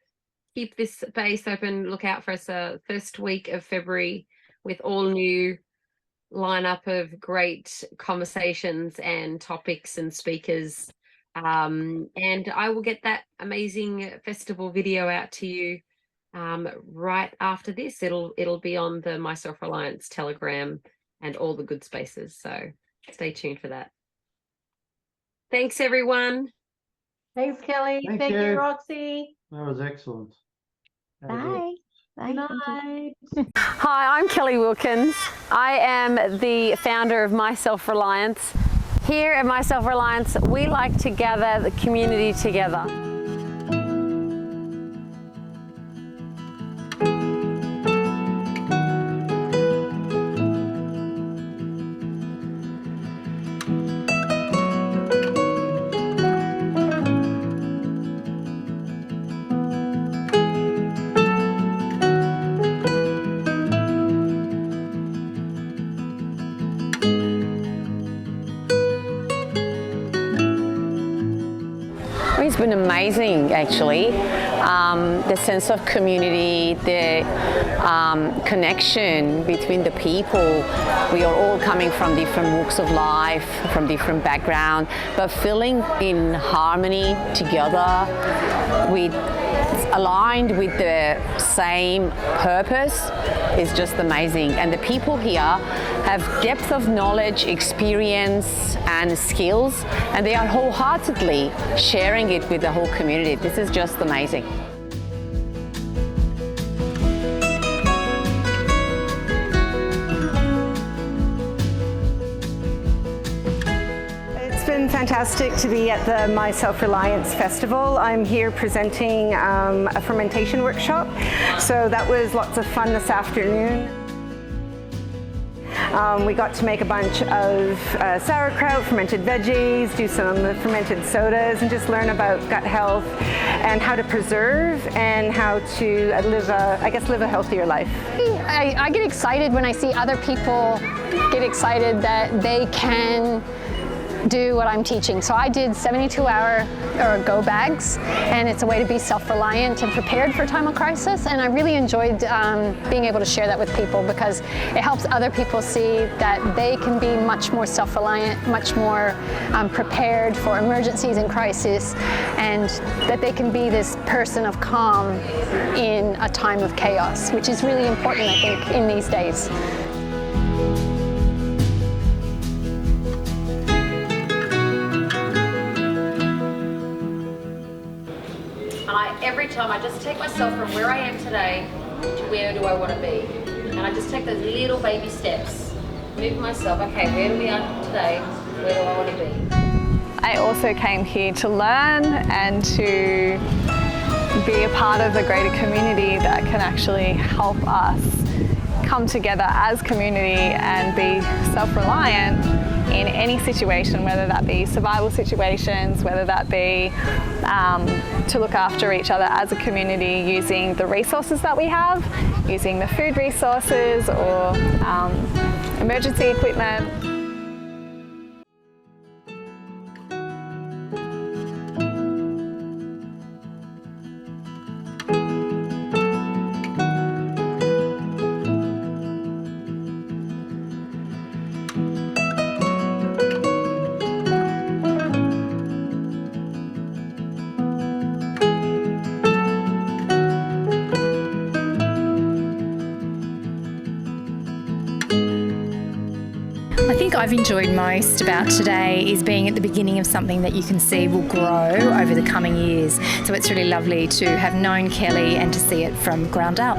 keep this space open. Look out for us first week of February with all new lineup of great conversations and topics and speakers. And I will get that amazing festival video out to you right after this. It'll be on the My Self-Reliance Telegram and all the good spaces. So stay tuned for that. Thanks, everyone. Thanks, Kelly. Thank Thank you, you. Roxy. That was excellent. Bye. Good Bye. night. Hi, I'm Kelly Wilkins. I am the founder of My Self-Reliance. Here at My Self-Reliance, we like to gather the community together. It's been amazing, actually. The sense of community, the connection between the people. We are all coming from different walks of life, from different backgrounds, but feeling in harmony together, aligned with the same purpose is just amazing. And the people here have depth of knowledge, experience and skills, and they are wholeheartedly sharing it with the whole community. This is just amazing. It's been fantastic to be at the My Self-Reliance Festival. I'm here presenting a fermentation workshop, so that was lots of fun this afternoon. We got to make a bunch of sauerkraut, fermented veggies, do some fermented sodas, and just learn about gut health and how to preserve and how to live a healthier life. I get excited when I see other people get excited that they can do what I'm teaching. So I did 72-hour go bags, and it's a way to be self-reliant and prepared for a time of crisis. And I really enjoyed being able to share that with people, because it helps other people see that they can be much more self-reliant, much more prepared for emergencies and crisis, and that they can be this person of calm in a time of chaos, which is really important, I think, in these days. Every time I just take myself from where I am today to where do I want to be, and I just take those little baby steps, move myself. Okay, where do we are today? Where do I want to be? I also came here to learn and to be a part of the greater community that can actually help us come together as community and be self-reliant in any situation, whether that be survival situations, whether that be to look after each other as a community using the resources that we have, using the food resources or emergency equipment. I think I've enjoyed most about today is being at the beginning of something that you can see will grow over the coming years. So it's really lovely to have known Kelly and to see it from ground up.